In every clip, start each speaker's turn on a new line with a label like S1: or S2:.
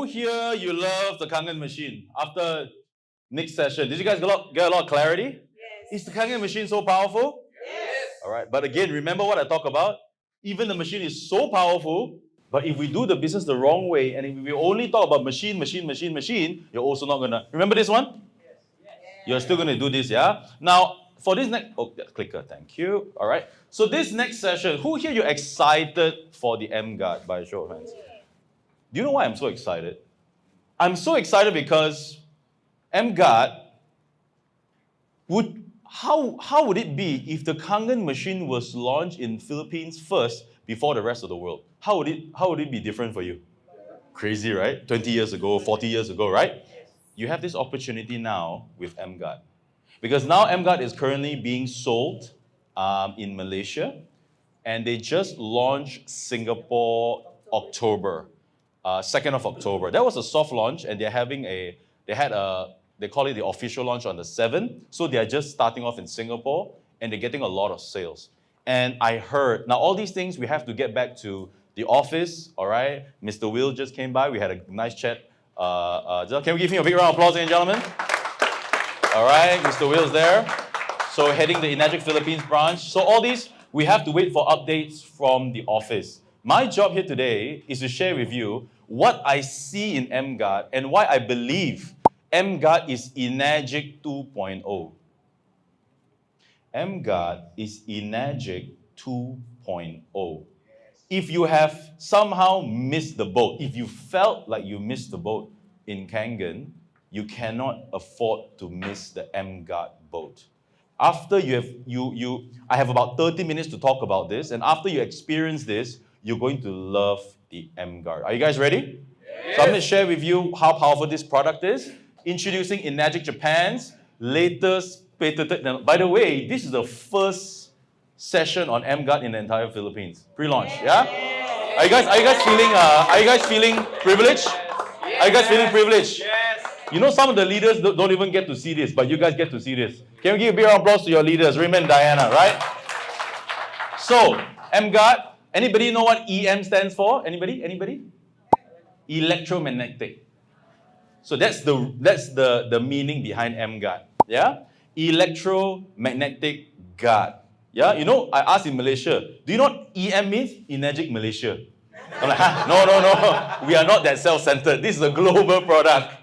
S1: Who here you love the Kangen machine? After next session, did you guys get a lot of clarity?
S2: Yes.
S1: Is the Kangen machine so powerful?
S2: Yes.
S1: All right, but again, remember what I talk about? Even the machine is so powerful, but if we do the business the wrong way, and if we only talk about machine, you're also not gonna, remember this one? You're still gonna do this, yeah? Now, for this next, clicker, thank you. All right, so this next session, who here you're excited for the emGuarde by a show of hands? Do you know why I'm so excited? I'm so excited because emGuarde how would it be if the Kangen machine was launched in Philippines first before the rest of the world? How would it be different for you? Crazy, right? 20 years ago, 40 years ago, right? You have this opportunity now with emGuarde. Because now emGuarde is currently being sold in Malaysia, and they just launched Singapore October, 2nd of October. That was a soft launch, and they call it the official launch on the 7th. So they are just starting off in Singapore, and they're getting a lot of sales. And I heard, now all these things we have to get back to the office, all right? Mr. Will just came by, we had a nice chat. Can we give him a big round of applause, ladies and gentlemen? All right, Mr. Will's there. So heading the ENAGIC Philippines branch. So all these, we have to wait for updates from the office. My job here today is to share with you what I see in emGuarde and why I believe emGuarde is ENAGIC 2.0. emGuarde is ENAGIC 2.0. If you have somehow missed the boat, if you felt like you missed the boat in Kangen, you cannot afford to miss the emGuarde boat. After I have about 30 minutes to talk about this, and after you experience this, you're going to love the emGuarde. Are you guys ready? Yes. So I'm going to share with you how powerful this product is. Introducing ENAGIC Japan's latest patented. By the way, this is the first session on emGuarde in the entire Philippines, pre-launch. Yeah? Are you guys feeling privileged? Are you guys feeling privileged?
S2: Yes.
S1: You know, some of the leaders don't even get to see this, but you guys get to see this. Can we give a big round of applause to your leaders, Raymond and Diana, right? So, emGuarde, anybody know what EM stands for? Anybody? Electromagnetic. So that's the meaning behind emGuarde. Yeah? Electromagnetic guard. Yeah? You know, I asked in Malaysia, do you know what EM means? ENAGIC Malaysia. I'm like, no. We are not that self-centered. This is a global product.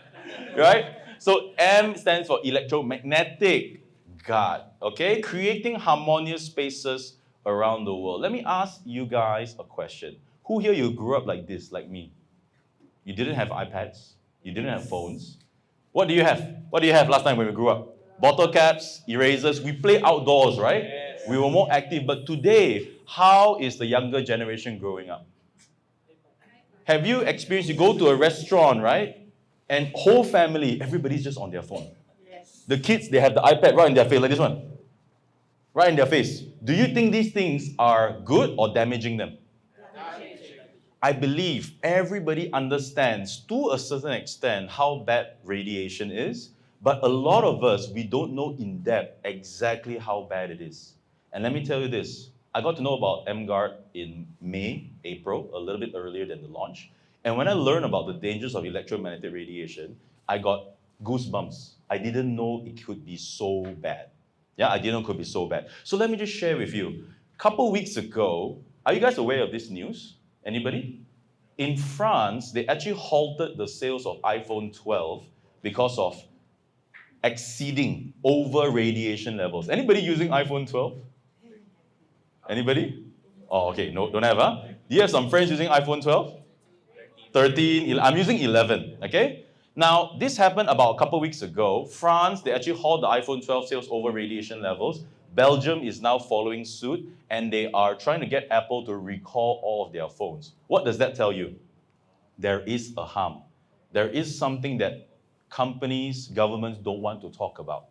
S1: Right? So M stands for electromagnetic guard. Okay? Creating harmonious spaces around the world. Let me ask you guys a question. Who here you grew up like this, like me? You didn't have iPads. You didn't have phones. What do you have? What do you have last time when we grew up? Bottle caps, erasers. We play outdoors, right? Yes. We were more active. But today, how is the younger generation growing up? Have you experienced, you go to a restaurant, right? And whole family, everybody's just on their phone. Yes. The kids, they have the iPad right in their face, like this one. Right in their face. Do you think these things are good or damaging them? I believe everybody understands to a certain extent how bad radiation is, but a lot of us, we don't know in depth exactly how bad it is. And let me tell you this, I got to know about emGuarde in April, a little bit earlier than the launch. And when I learned about the dangers of electromagnetic radiation, I got goosebumps. I didn't know it could be so bad. Yeah, I didn't know it could be so bad. So let me just share with you. A couple weeks ago, are you guys aware of this news? Anybody? In France, they actually halted the sales of iPhone 12 because of exceeding over radiation levels. Anybody using iPhone 12? Anybody? Oh, okay, no, don't have, huh? Do you have some friends using iPhone 12? 13, I'm using 11, okay? Now, this happened about a couple weeks ago. France, they actually halted the iPhone 12 sales over radiation levels. Belgium is now following suit, and they are trying to get Apple to recall all of their phones. What does that tell you? There is a harm. There is something that companies, governments don't want to talk about,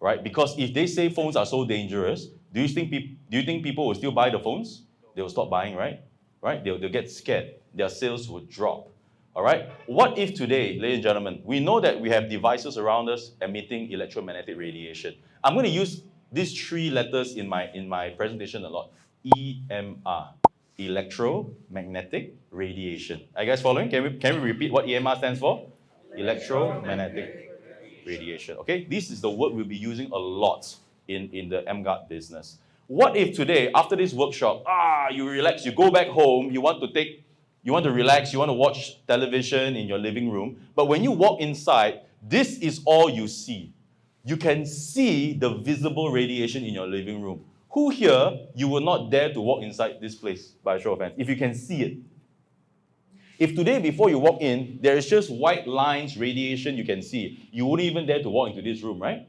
S1: right? Because if they say phones are so dangerous, do you think people will still buy the phones? They will stop buying, right? They'll get scared. Their sales will drop. All right? What if today, ladies and gentlemen, we know that we have devices around us emitting electromagnetic radiation. I'm going to use these three letters in my presentation a lot. EMR. electromagnetic radiation. Are you guys following? Can we repeat what EMR stands for? Electromagnetic radiation. Okay, this is the word we'll be using a lot in the emGuarde business. What if today, after this workshop, you relax, you go back home, you want to relax, you want to watch television in your living room, but when you walk inside, this is all you see. You can see the visible radiation in your living room. Who here, you will not dare to walk inside this place, by a show of hands, if you can see it? If today, before you walk in, there is just white lines, radiation you can see, you wouldn't even dare to walk into this room, right?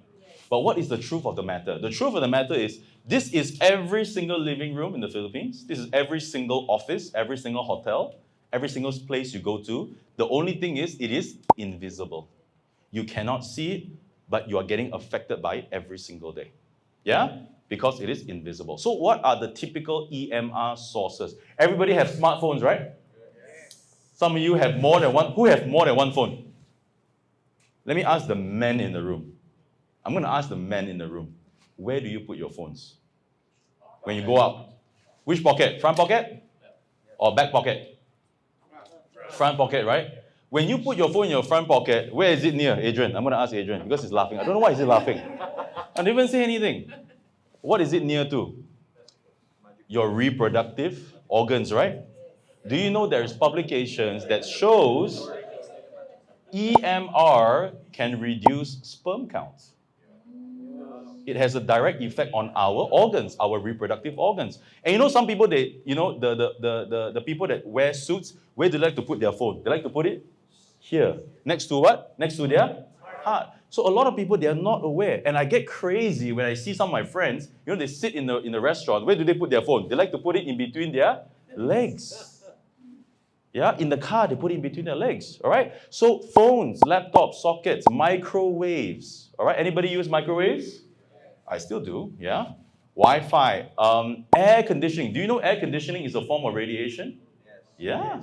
S1: But what is the truth of the matter? The truth of the matter is, this is every single living room in the Philippines. This is every single office, every single hotel, every single place you go to. The only thing is, it is invisible. You cannot see it, but you are getting affected by it every single day. Yeah? Because it is invisible. So what are the typical EMR sources? Everybody have smartphones, right? Some of you have more than one. Who have more than one phone? Let me ask the men in the room. I'm going to ask the men in the room. Where do you put your phones? When you go out? Which pocket? Front pocket? Or back pocket? Front pocket, right? When you put your phone in your front pocket, where is it near, Adrian? I'm going to ask Adrian because he's laughing. I don't know why he's laughing. I didn't even say anything. What is it near to? Your reproductive organs, right? Do you know there's publications that shows EMR can reduce sperm counts? It has a direct effect on our organs, our reproductive organs. And you know, some people, the people that wear suits, where do they like to put their phone? They like to put it here. Next to what? Next to their heart. So a lot of people, they are not aware. And I get crazy when I see some of my friends, they sit in the restaurant. Where do they put their phone? They like to put it in between their legs. Yeah, in the car, they put it in between their legs. All right? So phones, laptops, sockets, microwaves. All right? Anybody use microwaves? I still do, yeah. Wi-Fi, air conditioning. Do you know air conditioning is a form of radiation? Yes. Yeah.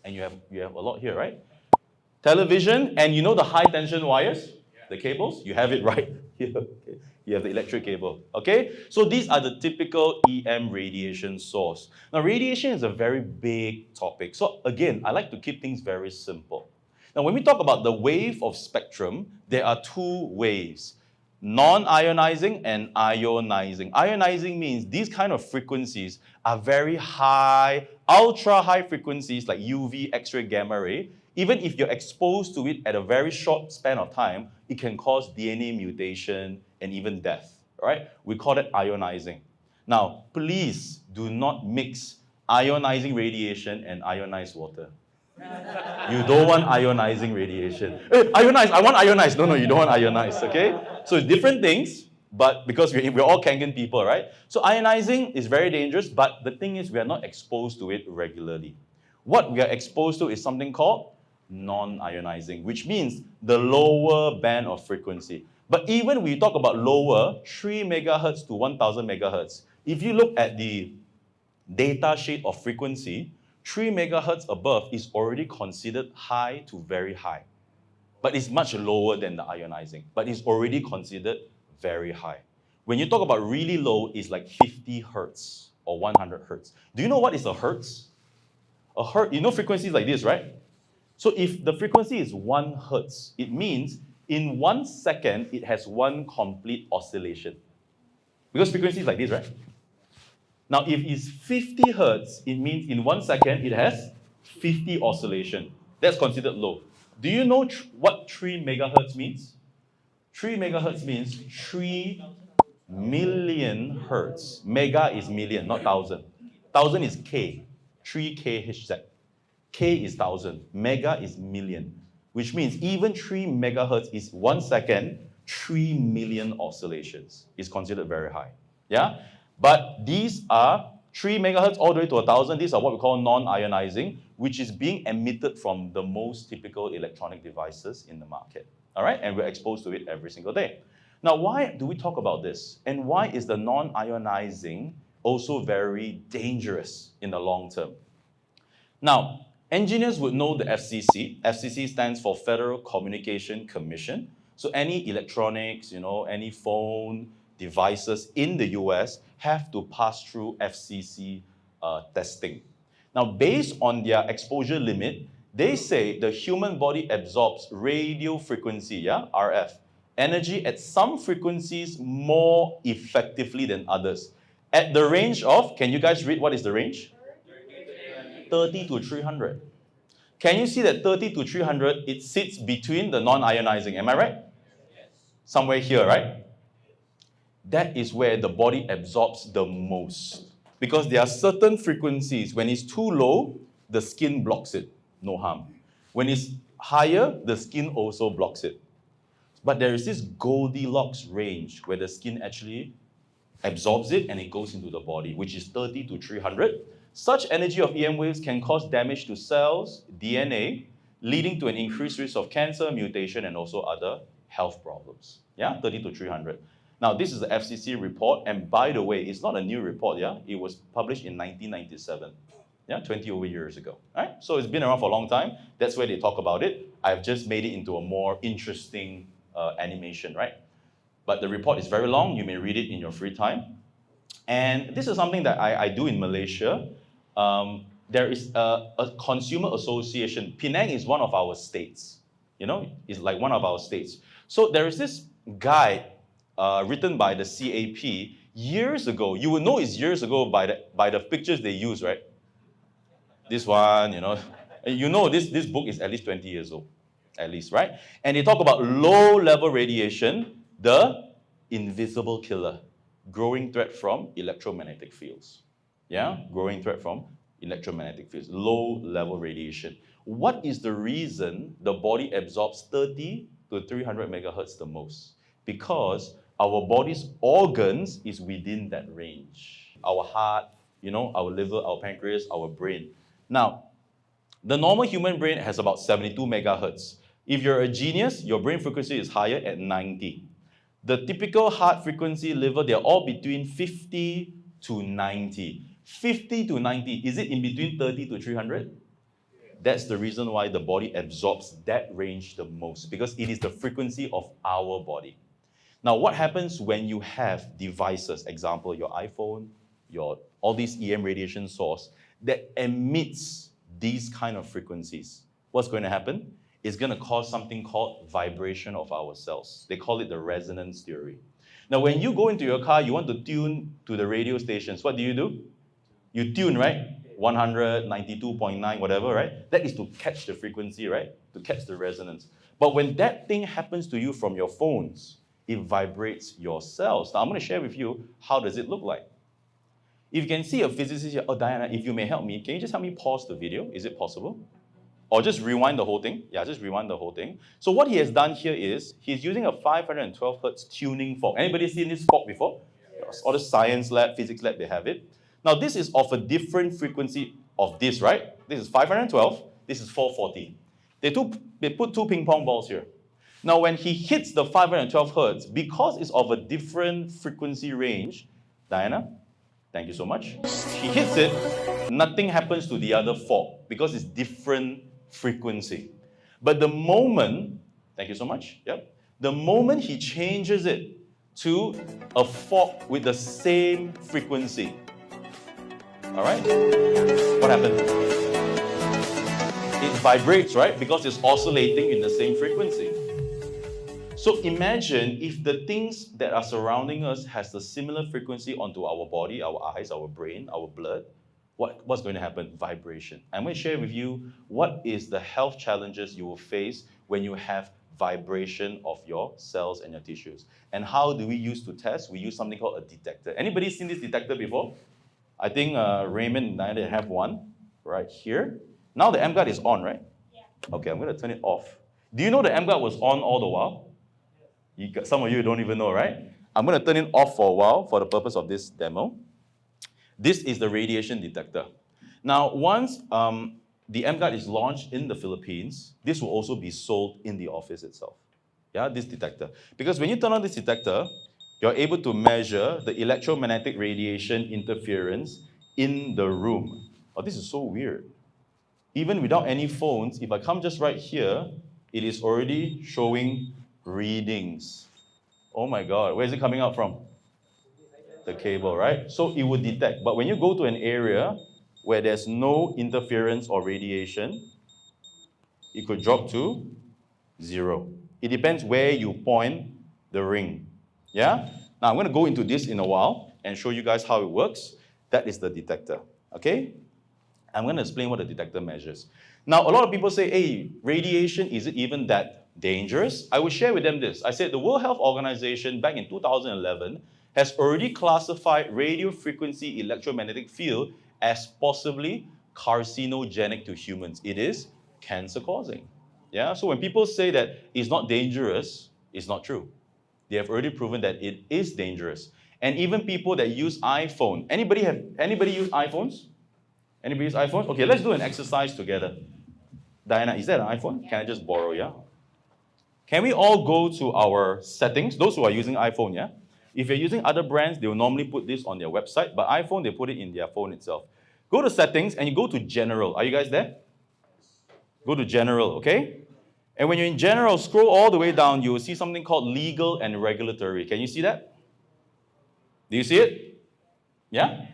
S1: And you have a lot here, right? Television, and you know the high tension wires? The cables? You have it right here. Okay. You have the electric cable, okay? So these are the typical EM radiation source. Now, radiation is a very big topic. So again, I like to keep things very simple. Now, when we talk about the wave of spectrum, there are two waves. Non-ionizing and ionizing. Ionizing means these kind of frequencies are very high, ultra high frequencies like UV, X-ray, gamma ray. Even if you're exposed to it at a very short span of time, it can cause DNA mutation and even death. All right? We call it ionizing. Now, please do not mix ionizing radiation and ionized water. You don't want ionizing radiation. Hey, ionized, I want ionized. No, you don't want ionized, okay? So it's different things, but because we're all Kangen people, right? So ionizing is very dangerous, but the thing is we are not exposed to it regularly. What we are exposed to is something called non-ionizing, which means the lower band of frequency. But even when we talk about lower, 3 megahertz to 1000 megahertz, if you look at the data sheet of frequency, 3 megahertz above is already considered high to very high. But it's much lower than the ionizing. But it's already considered very high. When you talk about really low, it's like 50 hertz or 100 hertz. Do you know what is a hertz? A hertz, you know frequencies like this, right? So if the frequency is 1 hertz, it means in 1 second, it has one complete oscillation. Because frequency is like this, right? Now, if it's 50 hertz, it means in 1 second, it has 50 oscillation. That's considered low. Do you know what 3 megahertz means? 3 megahertz means 3 million hertz. Mega is million, not thousand. Thousand is K, 3 kHz. K is thousand, mega is million, which means even 3 megahertz is 1 second, 3 million oscillations. It's considered very high. Yeah? But these are 3 megahertz all the way to 1000. These are what we call non-ionizing, which is being emitted from the most typical electronic devices in the market. All right? And we're exposed to it every single day. Now, why do we talk about this? And why is the non-ionizing also very dangerous in the long term? Now, engineers would know the FCC. FCC stands for Federal Communication Commission. So any electronics, any phone, devices in the US have to pass through FCC testing. Now, based on their exposure limit, they say the human body absorbs radio frequency, yeah, RF, energy at some frequencies more effectively than others. At the range of, can you guys read what is the range? 30 to 300. Can you see that 30 to 300, it sits between the non-ionizing, am I right? Somewhere here, right? That is where the body absorbs the most. Because there are certain frequencies, when it's too low, the skin blocks it, no harm. When it's higher, the skin also blocks it. But there is this Goldilocks range where the skin actually absorbs it and it goes into the body, which is 30 to 300. Such energy of EM waves can cause damage to cells, DNA, leading to an increased risk of cancer, mutation, and also other health problems. Yeah, 30 to 300. Now, this is the FCC report, and by the way, it's not a new report, yeah? It was published in 1997, yeah, 20 over years ago, right? So it's been around for a long time. That's where they talk about it. I've just made it into a more interesting animation, right? But the report is very long. You may read it in your free time. And this is something that I do in Malaysia. There is a consumer association. Penang is one of our states. You know, it's like one of our states. So there is this guide written by the CAP years ago. You will know it's years ago by the pictures they use, right? This one, you know. You know this book is at least 20 years old, at least, right? And they talk about low-level radiation, the invisible killer, growing threat from electromagnetic fields. Yeah, growing threat from electromagnetic fields, low-level radiation. What is the reason the body absorbs 30 to 300 megahertz the most? Because our body's organs is within that range. Our heart, you know, our liver, our pancreas, our brain. Now, the normal human brain has about 72 megahertz. If you're a genius, your brain frequency is higher at 90. The typical heart frequency, liver, they're all between 50 to 90. 50 to 90, is it in between 30 to 300? That's the reason why the body absorbs that range the most, because it is the frequency of our body. Now, what happens when you have devices, example, your iPhone, all these EM radiation source, that emits these kind of frequencies? What's going to happen? It's going to cause something called vibration of our cells. They call it the resonance theory. Now, when you go into your car, you want to tune to the radio stations. What do? You tune, right? 100, 92.9, whatever, right? That is to catch the frequency, right? To catch the resonance. But when that thing happens to you from your phones, it vibrates your cells. Now, I'm going to share with you how does it look like. If you can see a physicist here, oh, Diana, if you may help me, can you just help me pause the video? Is it possible? Or just rewind the whole thing. Yeah, just rewind the whole thing. So what he has done here is, he's using a 512 hertz tuning fork. Anybody seen this fork before? Yes. All the science lab, physics lab, they have it. Now this is of a different frequency of this, right? This is 512, this is 440. They put two ping pong balls here. Now when he hits the 512 hertz, because it's of a different frequency range, Diana, thank you so much. He hits it, nothing happens to the other fork because it's different frequency. But the moment, thank you so much, yep. The moment he changes it to a fork with the same frequency, all right, what happened? It vibrates, right? Because it's oscillating in the same frequency. So imagine if the things that are surrounding us has the similar frequency onto our body, our eyes, our brain, our blood, what's going to happen? Vibration. I'm going to share with you what is the health challenges you will face when you have vibration of your cells and your tissues. And how do we use to test? We use something called a detector. Anybody seen this detector before? I think Raymond and I have one right here. Now the emGuarde is on, right? Yeah. Okay, I'm going to turn it off. Do you know the emGuarde was on all the while? Some of you don't even know, right? I'm going to turn it off for a while for the purpose of this demo. This is the radiation detector. Now, once the emGuarde is launched in the Philippines, this will also be sold in the office itself. Yeah, this detector. Because when you turn on this detector, you're able to measure the electromagnetic radiation interference in the room. Oh, this is so weird. Even without any phones, if I come just right here, it is already showing readings. Oh my God, where is it coming out from? The cable, right? So it would detect. But when you go to an area where there's no interference or radiation, it could drop to 0. It depends where you point the ring. Yeah? Now I'm going to go into this in a while and show you guys how it works. That is the detector. Okay? I'm going to explain what the detector measures. Now, a lot of people say, hey, radiation, is it even that dangerous? I will share with them this. I said the World Health Organization back in 2011 has already classified radio frequency electromagnetic field as possibly carcinogenic to humans. It is cancer causing. Yeah, so when people say that it's not dangerous, it's not true. They have already proven that it is dangerous. And even people that use iPhone. Anybody use iPhones? Anybody use iPhone? Okay, let's do an exercise together. Diana, is that an iPhone? Can I just borrow, yeah? Can we all go to our settings? Those who are using iPhone, yeah? If you're using other brands, they will normally put this on their website, but iPhone, they put it in their phone itself. Go to settings and you go to general. Are you guys there? Go to general, okay? And when you're in general, scroll all the way down, you will see something called legal and regulatory. Can you see that? Do you see it? Yeah?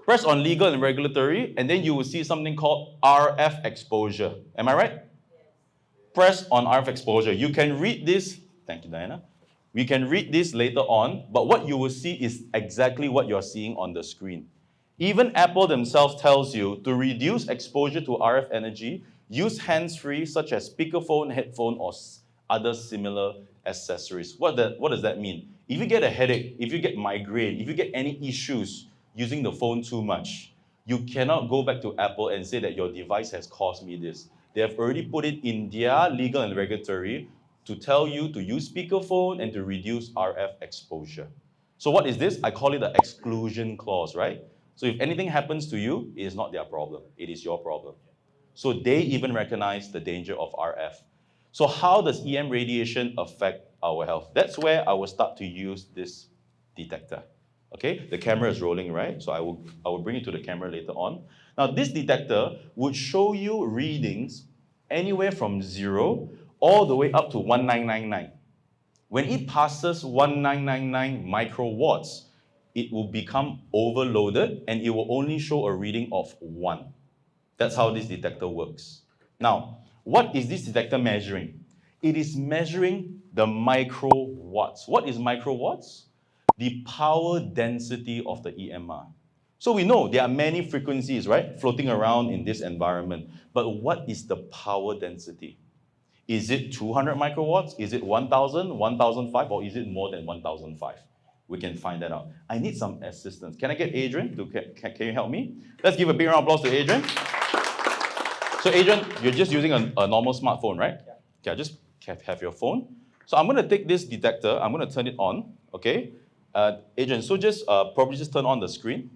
S1: Press on legal and regulatory, and then you will see something called RF exposure. Am I right? Press on RF exposure. You can read this. Thank you, Diana. We can read this later on, but what you will see is exactly what you're seeing on the screen. Even Apple themselves tells you to reduce exposure to RF energy, use hands-free such as speakerphone, headphone, or other similar accessories. What does that mean? If you get a headache, if you get migraine, if you get any issues using the phone too much, you cannot go back to Apple and say that your device has caused me this. They have already put it in their legal and regulatory to tell you to use speakerphone and to reduce RF exposure. So what is this? I call it the exclusion clause, right? So if anything happens to you, it is not their problem. It is your problem. So they even recognize the danger of RF. So how does EM radiation affect our health? That's where I will start to use this detector. Okay, the camera is rolling, right? So I will bring it to the camera later on. Now this detector would show you readings anywhere from 0 all the way up to 1999. When it passes 1999 microwatts, it will become overloaded and it will only show a reading of 1. That's how this detector works. Now, what is this detector measuring? It is measuring the microwatts. What is microwatts? The power density of the EMR. So we know there are many frequencies, right, floating around in this environment. But what is the power density? Is it 200 microwatts? Is it 1,000, 1,005, or is it more than 1,005? We can find that out. I need some assistance. Can I get Adrian? Can you help me? Let's give a big round of applause to Adrian. So Adrian, you're just using a normal smartphone, right? Yeah. Okay, just have your phone. So I'm going to take this detector. I'm going to turn it on, okay? Adrian, so just probably just turn on the screen.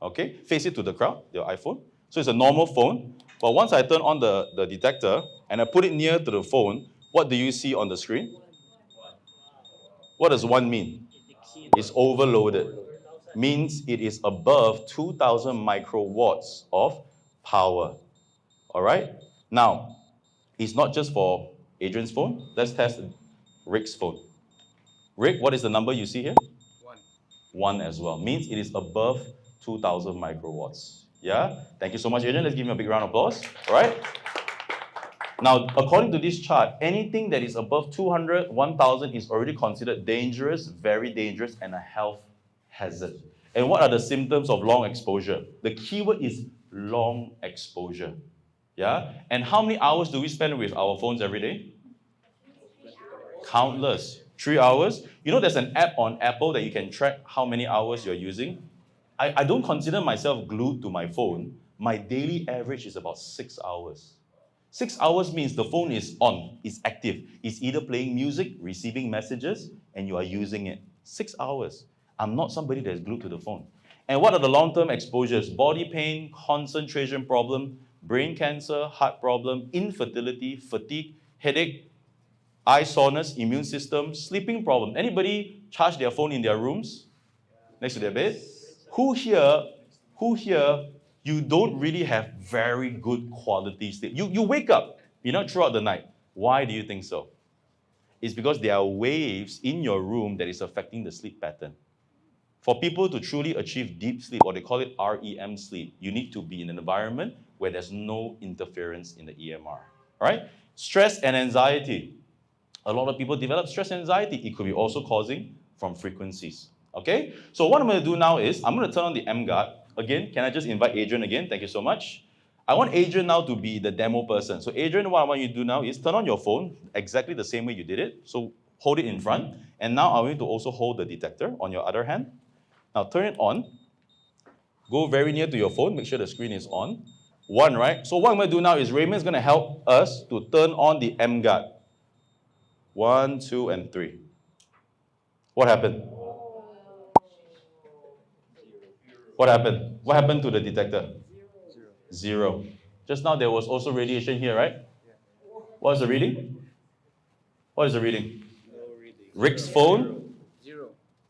S1: Okay, face it to the crowd, your iPhone. So it's a normal phone, but once I turn on the detector and I put it near to the phone, what do you see on the screen? What does 1 mean? It's overloaded. Means it is above 2,000 microwatts of power. All right? Now, it's not just for Adrian's phone. Let's test Rick's phone. Rick, what is the number you see here?
S2: 1.
S1: 1 as well. Means it is above 2,000 microwatts. Yeah? Thank you so much, Adrian. Let's give him a big round of applause. All right? Now, according to this chart, anything that is above 200, 1,000 is already considered dangerous, very dangerous, and a health hazard. And what are the symptoms of long exposure? The keyword is long exposure. Yeah? And how many hours do we spend with our phones every day? Countless. 3 hours. You know there's an app on Apple that you can track how many hours you're using? I don't consider myself glued to my phone. My daily average is about 6 hours. 6 hours means the phone is on, it's active. It's either playing music, receiving messages, and you are using it. 6 hours. I'm not somebody that's glued to the phone. And what are the long-term exposures? Body pain, concentration problem, brain cancer, heart problem, infertility, fatigue, headache, eye soreness, immune system, sleeping problem. Anybody charge their phone in their rooms? Next to their bed? Who here, you don't really have very good quality sleep? You wake up, throughout the night. Why do you think so? It's because there are waves in your room that is affecting the sleep pattern. For people to truly achieve deep sleep, or they call it REM sleep, you need to be in an environment where there's no interference in the EMR. All right? Stress and anxiety. A lot of people develop stress and anxiety. It could be also causing from frequencies. Okay? So what I'm going to do now is, I'm going to turn on the emGuarde. Again, can I just invite Adrian again? Thank you so much. I want Adrian now to be the demo person. So Adrian, what I want you to do now is turn on your phone exactly the same way you did it. So hold it in front. And now I want you to also hold the detector on your other hand. Now turn it on. Go very near to your phone. Make sure the screen is on. 1, right? So what I'm going to do now is Raymond's going to help us to turn on the emGuarde. 1, 2, and 3. What happened? What happened? What happened to the detector? 0. Just now there was also radiation here, right? What is the reading? What is the reading? Rick's phone?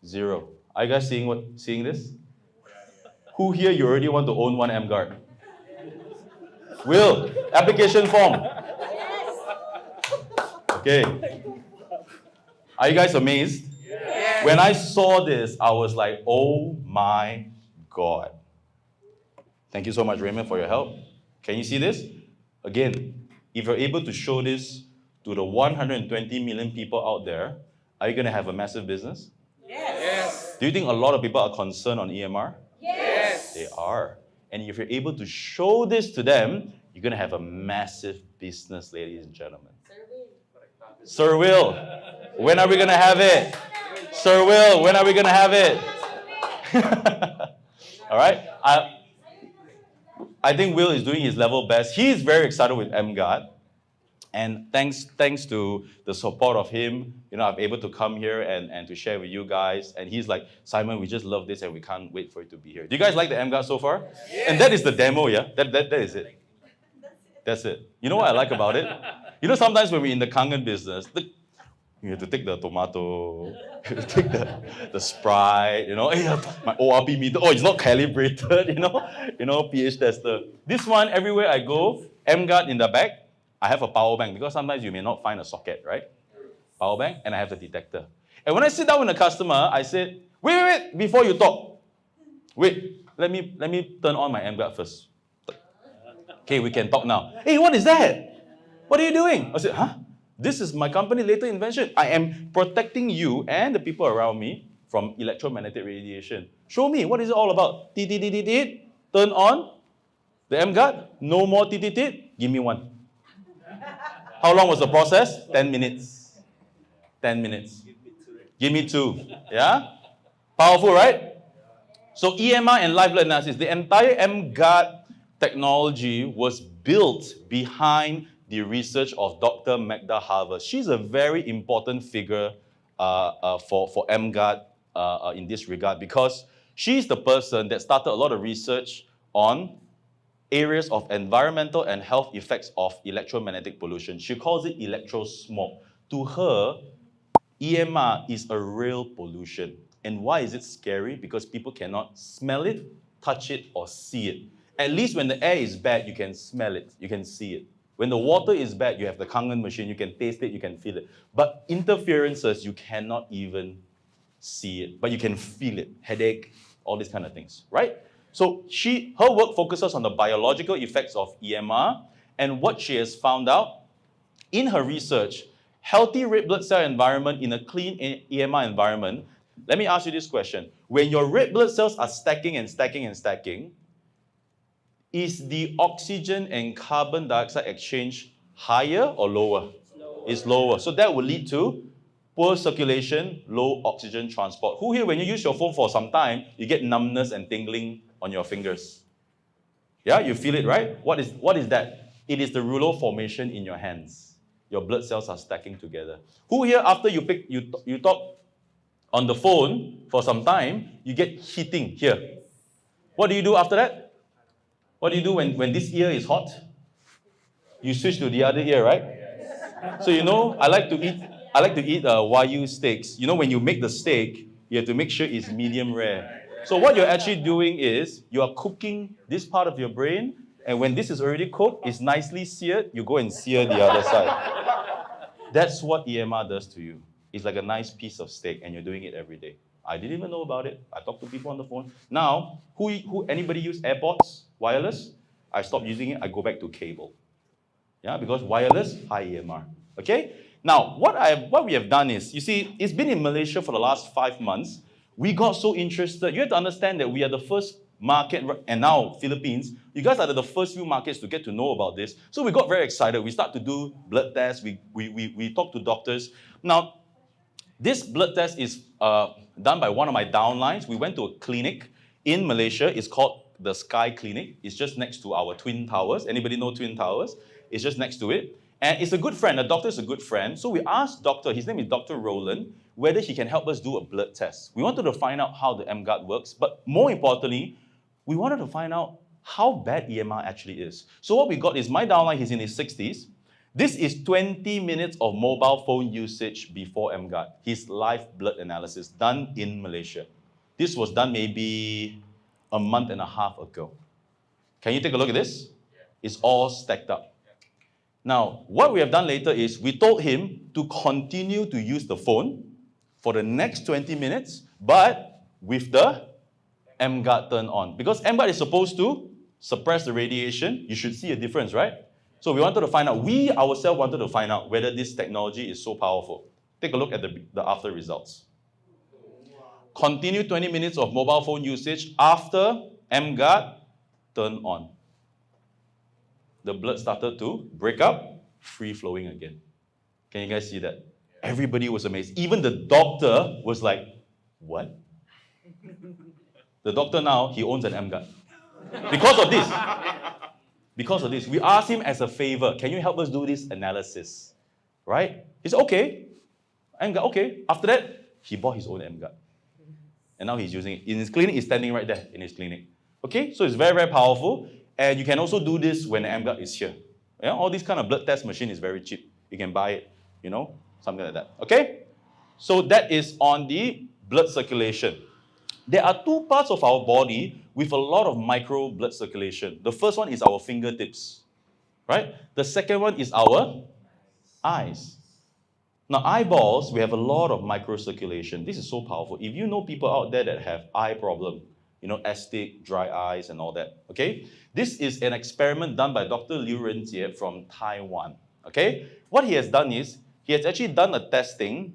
S1: 0. Are you guys seeing this? Who here you already want to own one emGuarde? Will, application form. Okay. Are you guys amazed? Yes. When I saw this, I was like, oh my God. Thank you so much, Raymond, for your help. Can you see this? Again, if you're able to show this to the 120 million people out there, are you going to have a massive business?
S2: Yes.
S1: Do you think a lot of people are concerned on EMR?
S2: Yes.
S1: They are. And if you're able to show this to them, you're going to have a massive business, ladies and gentlemen. Sir Will, when are we going to have it? Sir Will, when are we going to have it? All right. I think Will is doing his level best. He's very excited with emGuarde. And thanks to the support of him, I'm able to come here and to share with you guys. And he's like, Simon, we just love this and we can't wait for it to be here. Do you guys like the emGuarde so far? Yes. And that is the demo, yeah? That is it. That's it. You know what I like about it? Sometimes when we're in the kangen business, you have to take the tomato, you have to take the Sprite, my ORP meter, it's not calibrated, pH tester. This one, everywhere I go, emGuarde in the back, I have a power bank because sometimes you may not find a socket, right? Power bank, and I have the detector. And when I sit down with a customer, I said, wait, before you talk. Wait, let me turn on my emGuarde first. Okay, we can talk now. Hey, what is that? What are you doing? I said, huh? This is my company latest invention. I am protecting you and the people around me from electromagnetic radiation. Show me, what is it all about? Turn on the emGuarde. No more Give me one. How long was the process? 10 minutes. 10 minutes. Give me 2. Yeah? Powerful, right? So EMR and live load analysis, the entire emGuarde technology was built behind the research of Dr. Magda Harvest. She's a very important figure for emGuarde in this regard because she's the person that started a lot of research on areas of environmental and health effects of electromagnetic pollution. She calls it electrosmog. To her, EMR is a real pollution. And why is it scary? Because people cannot smell it, touch it, or see it. At least when the air is bad, you can smell it, you can see it. When the water is bad, you have the kangen machine, you can taste it, you can feel it. But interferences, you cannot even see it, but you can feel it. Headache, all these kind of things, right? So her work focuses on the biological effects of EMR, and what she has found out in her research, healthy red blood cell environment in a clean EMR environment. Let me ask you this question. When your red blood cells are stacking and stacking and stacking, is the oxygen and carbon dioxide exchange higher or lower? It's lower. So that will lead to poor circulation, low oxygen transport. Who here, when you use your phone for some time, you get numbness and tingling on your fingers? Yeah, you feel it, right? What is that? It is the rouleau formation in your hands. Your blood cells are stacking together. Who here, after you talk on the phone for some time, you get heating here? What do you do after that? What do you do when this ear is hot? You switch to the other ear, right? So I like to eat Wagyu steaks. When you make the steak, you have to make sure it's medium rare. So what you're actually doing is you are cooking this part of your brain, and when this is already cooked, it's nicely seared, you go and sear the other side. That's what EMR does to you. It's like a nice piece of steak, and you're doing it every day. I didn't even know about it. I talked to people on the phone. Now, anybody use AirPods, wireless? I stopped using it. I go back to cable. Yeah, because wireless, high EMR. Okay? Now, what we have done is, you see, it's been in Malaysia for the last 5 months. We got so interested. You have to understand that we are the first market, and now Philippines, you guys are the first few markets to get to know about this. So we got very excited. We start to do blood tests. We talk to doctors. Now, this blood test is done by one of my downlines. We went to a clinic in Malaysia. It's called the Sky Clinic. It's just next to our Twin Towers. Anybody know Twin Towers? It's just next to it. And it's a good friend. The doctor is a good friend. So we asked doctor, his name is Dr. Roland, whether he can help us do a blood test. We wanted to find out how the emGuarde works, but more importantly, we wanted to find out how bad EMR actually is. So what we got is my downline, he's in his 60s. This is 20 minutes of mobile phone usage before emGuarde, his live blood analysis done in Malaysia. This was done maybe a month and a half ago. Can you take a look at this? It's all stacked up. Now, what we have done later is we told him to continue to use the phone for the next 20 minutes, but with the emGuarde turned on. Because emGuarde is supposed to suppress the radiation. You should see a difference, right? So we wanted to find out, we ourselves wanted to find out whether this technology is so powerful. Take a look at the after results. Continue 20 minutes of mobile phone usage after emGuarde turned on. The blood started to break up, free flowing again. Can you guys see that? Everybody was amazed. Even the doctor was like, what? The doctor now, he owns an emGuarde. Because of this. Because of this. We asked him as a favor, can you help us do this analysis? Right? He said, okay. emGuarde, okay. After that, he bought his own emGuarde. And now he's using it. In his clinic, he's standing right there in his clinic. Okay? So it's very, very powerful. And you can also do this when the emGuarde is here. Yeah? All these kind of blood test machine is very cheap. You can buy it, something like that. Okay? So that is on the blood circulation. There are two parts of our body with a lot of micro blood circulation. The first one is our fingertips, right? The second one is our eyes. Now, eyeballs, we have a lot of micro circulation. This is so powerful. If you know people out there that have eye problem, astig, dry eyes and all that, okay? This is an experiment done by Dr. Liu Renjie from Taiwan, okay? What he has done is, he has actually done a testing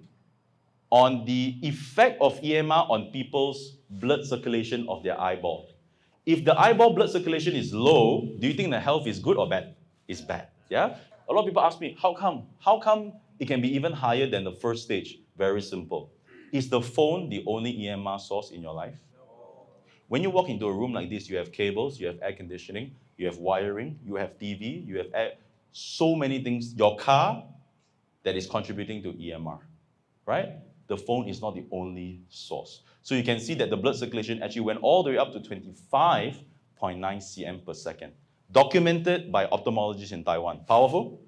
S1: on the effect of EMR on people's blood circulation of their eyeball. If the eyeball blood circulation is low, do you think the health is good or bad? It's bad, yeah? A lot of people ask me, how come? How come it can be even higher than the first stage? Very simple. Is the phone the only EMR source in your life? When you walk into a room like this, you have cables, you have air conditioning, you have wiring, you have TV, you have so many things. Your car that is contributing to EMR, right? The phone is not the only source. So you can see that the blood circulation actually went all the way up to 25.9 cm per second. Documented by ophthalmologists in Taiwan. Powerful?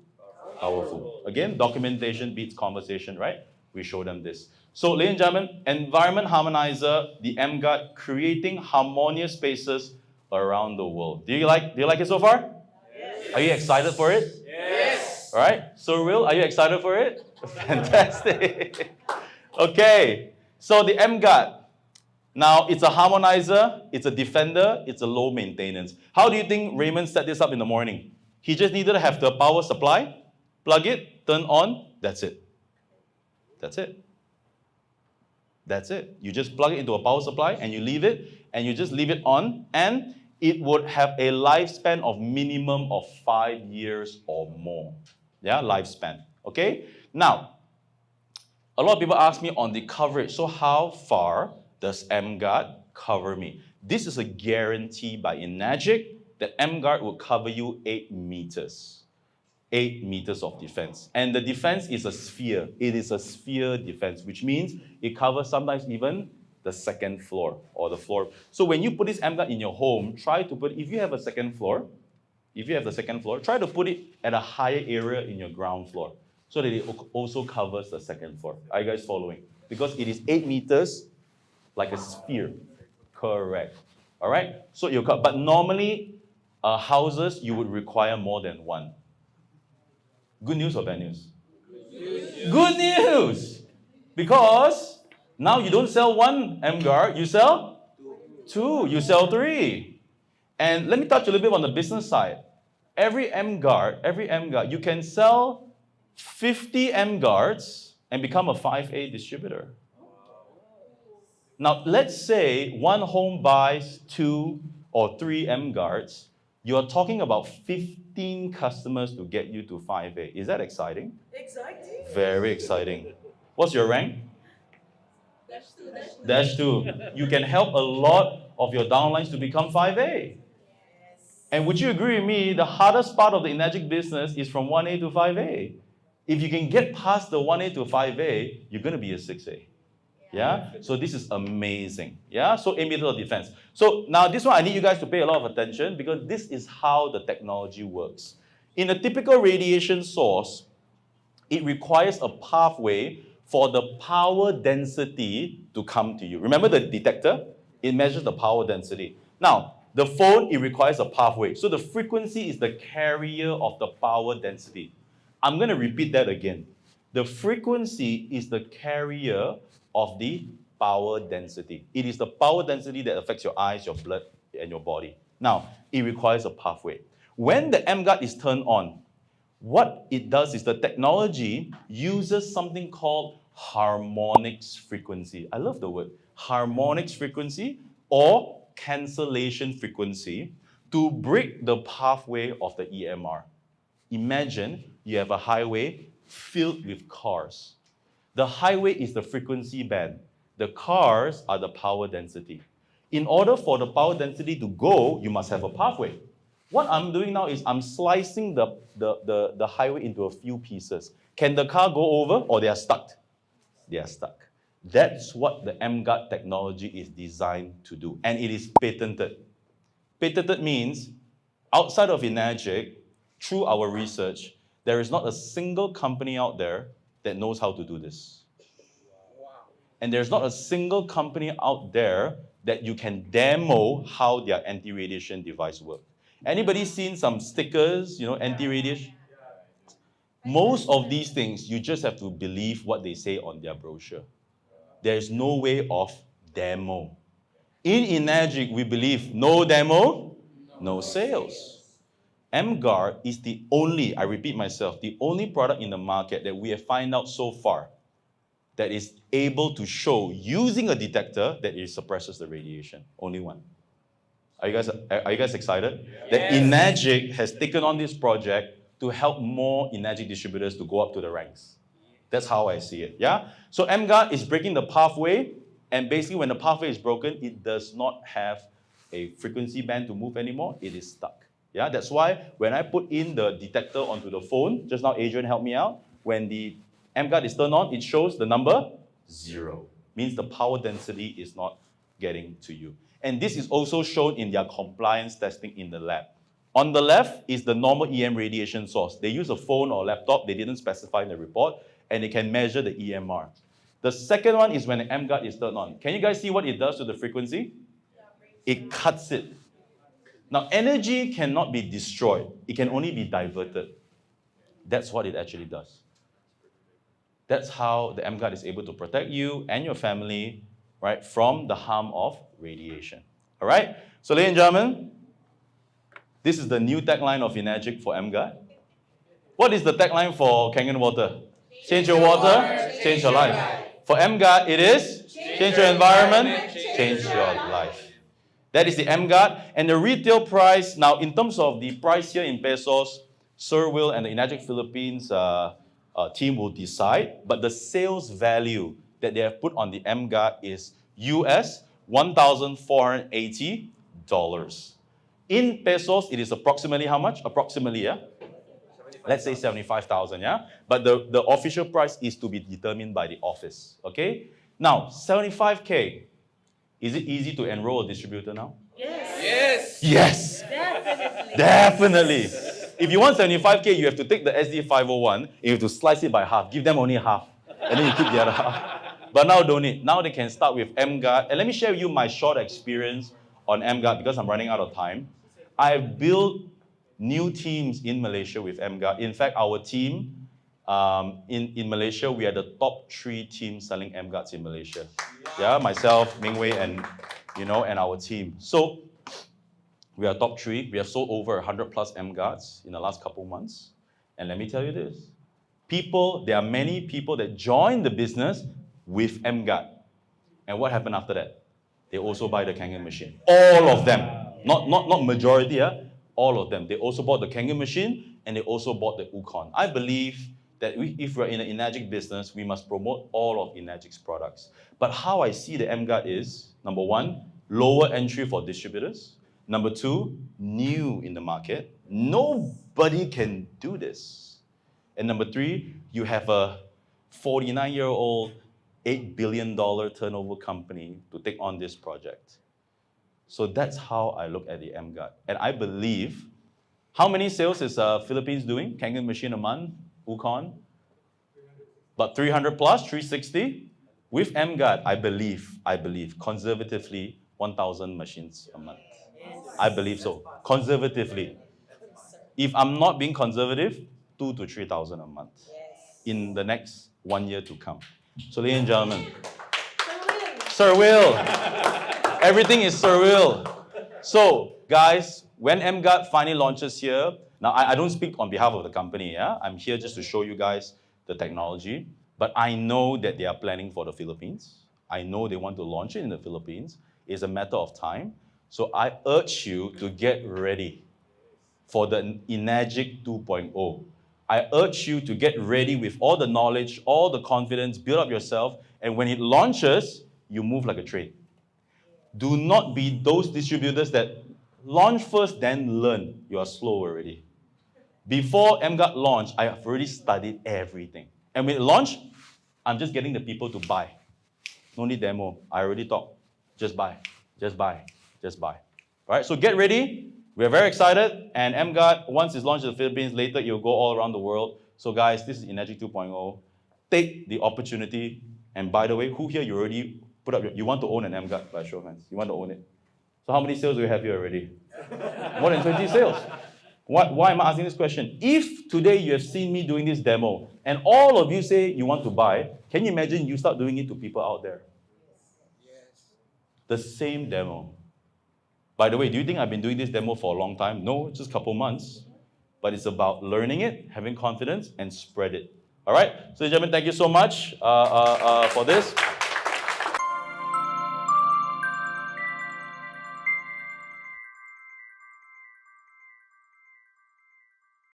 S1: Powerful. Again, documentation beats conversation, right? We show them this. So, ladies and gentlemen, Environment Harmonizer, the emGuarde, creating harmonious spaces around the world. Do you like it so far? Yes. Are you excited for it?
S2: Yes.
S1: All right. So, Real, are you excited for it? Fantastic. Okay. So, the emGuarde. Now, it's a harmonizer, it's a defender, it's a low maintenance. How do you think Raymond set this up in the morning? He just needed to have the power supply, plug it, turn on, that's it. That's it. That's it. You just plug it into a power supply and you leave it, and you just leave it on, and it would have a lifespan of minimum of 5 years or more. Yeah, lifespan. Okay? Now, a lot of people ask me on the coverage, so how far does emGuarde cover me? This is a guarantee by ENAGIC that emGuarde will cover you 8 meters. 8 meters of defense. And the defense is a sphere. It is a sphere defense, which means it covers sometimes even the second floor or the floor. So when you put this emGuarde in your home, try to put, if you have a second floor, try to put it at a higher area in your ground floor so that it also covers the second floor. Are you guys following? Because it is 8 meters like a sphere. Correct. All right? So you but normally, houses, you would require more than one. Good news or bad news? Good news! Because Now you don't sell one emGuarde, you sell two, you sell three. And let me touch a little bit on the business side. Every emGuarde, you can sell 50 emGuardes and become a 5A distributor. Now, let's say one home buys 2 or 3 emGuardes. You're talking about 15 customers to get you to 5A. Is that exciting?
S3: Exciting.
S1: Very exciting. What's your rank? Dash 2. You can help a lot of your downlines to become 5A. And would you agree with me, the hardest part of the ENAGIC business is from 1A to 5A. If you can get past the 1A to 5A, you're going to be a 6A. Yeah? So this is amazing. Yeah? So emitter of defense. So now this one, I need you guys to pay a lot of attention because this is how the technology works. In a typical radiation source, it requires a pathway for the power density to come to you. Remember the detector? It measures the power density. Now, the phone, it requires a pathway. So the frequency is the carrier of the power density. I'm going to repeat that again. The frequency is the carrier of the power density. It is the power density that affects your eyes, your blood, and your body. Now, it requires a pathway. When the emGuarde is turned on, what it does is the technology uses something called harmonics frequency. I love the word. Harmonics frequency or cancellation frequency to break the pathway of the EMR. Imagine you have a highway filled with cars. The highway is the frequency band. The cars are the power density. In order for the power density to go, you must have a pathway. What I'm doing now is I'm slicing the highway into a few pieces. Can the car go over or they are stuck? They are stuck. That's what the emGuarde technology is designed to do. And it is patented. Patented means outside of ENAGIC, through our research, there is not a single company out there that knows how to do this. And there's not a single company out there that you can demo how their anti-radiation device works. Anybody seen some stickers, anti-radiation? Most of these things, you just have to believe what they say on their brochure. There is no way of demo. In ENAGIC, we believe no demo, no sales. emGuarde is the only, I repeat myself, the only product in the market that we have found out so far that is able to show using a detector that it suppresses the radiation. Only one. Are you guys excited?
S2: Yes.
S1: That ENAGIC has taken on this project to help more ENAGIC distributors to go up to the ranks. That's how I see it. Yeah? So emGuarde is breaking the pathway, and basically when the pathway is broken, it does not have a frequency band to move anymore. It is stuck. Yeah, that's why when I put in the detector onto the phone, just now Adrian helped me out, when the emGuarde is turned on, it shows the number 0. Means the power density is not getting to you. And this is also shown in their compliance testing in the lab. On the left is the normal EM radiation source. They use a phone or laptop, they didn't specify in the report, and they can measure the EMR. The second one is when the emGuarde is turned on. Can you guys see what it does to the frequency? It cuts it. Now, energy cannot be destroyed. It can only be diverted. That's what it actually does. That's how the emGuarde is able to protect you and your family, right, from the harm of radiation. All right? So, ladies and gentlemen, this is the new tagline of ENAGIC for emGuarde. What is the tagline for Kangen Water? Change your water, change your life. For emGuarde, it is change your environment, change your life. That is the emGuarde. And the retail price, now in terms of the price here in pesos, Sir Will and the ENAGIC Philippines team will decide. But the sales value that they have put on the emGuarde is US $1,480. In pesos, it is approximately how much? Approximately, yeah? Let's say 75,000, yeah? But the official price is to be determined by the office, okay? Now, 75K. Is it easy to enroll a distributor now?
S3: Yes.
S1: Yes.
S3: Definitely.
S1: Definitely. If you want 75K, you have to take the SD 501 and you have to slice it by half. Give them only half. And then you keep the other half. But now don't need. Now they can start with emGuarde. And let me share with you my short experience on emGuarde because I'm running out of time. I've built new teams in Malaysia with emGuarde. In fact, our team In Malaysia, we are the top 3 teams selling emGuardes in Malaysia. Yeah, myself, Mingwei, and and our team. So we are top 3. We have sold over 100 plus emGuardes in the last couple months. And let me tell you this. There are many people that join the business with emGuarde. And what happened after that? They also buy the Kangen machine. All of them. Not majority, all of them. They also bought the Kangen machine and they also bought the Ukon. I believe that if we're in an ENAGIC business, we must promote all of ENAGIC's products. But how I see the emGuarde is, number 1, lower entry for distributors. Number 2, new in the market. Nobody can do this. And number 3, you have a 49-year-old, $8 billion turnover company to take on this project. So that's how I look at the emGuarde. And I believe, how many sales is Philippines doing? Kangen machine a month, Ukon? About 300 plus, 360. With emGuarde, I believe, conservatively, 1,000 machines a month. I believe so, conservatively. If I'm not being conservative, 2,000 to 3,000 a month in the next 1 year to come. So, ladies and gentlemen, Sir Will, everything is Sir Will. So, guys, when emGuarde finally launches here, now I don't speak on behalf of the company, I'm here just to show you guys the technology, but I know that they are planning for the Philippines. I know they want to launch it in the Philippines. It's a matter of time. So I urge you to get ready for the ENAGIC 2.0. I urge you to get ready with all the knowledge, all the confidence, build up yourself, and when it launches, you move like a train. Do not be those distributors that launch first, then learn. You are slow already. Before emGuarde launch, I have already studied everything. And when it launched, I'm just getting the people to buy. No need demo. I already talked. Just buy. Just buy. Just buy. All right, so get ready. We're very excited. And emGuarde, once it's launched in the Philippines, later it will go all around the world. So guys, this is ENAGIC 2.0. Take the opportunity. And by the way, who here you already put up, you want to own an emGuarde by show of hands? You want to own it? So how many sales do we have here already? More than 20 sales. Why am I asking this question? If today you have seen me doing this demo, and all of you say you want to buy, can you imagine you start doing it to people out there?
S2: Yes.
S1: The same demo. By the way, do you think I've been doing this demo for a long time? No, just a couple months. But it's about learning it, having confidence, and spread it. All right? So, gentlemen, thank you so much for this.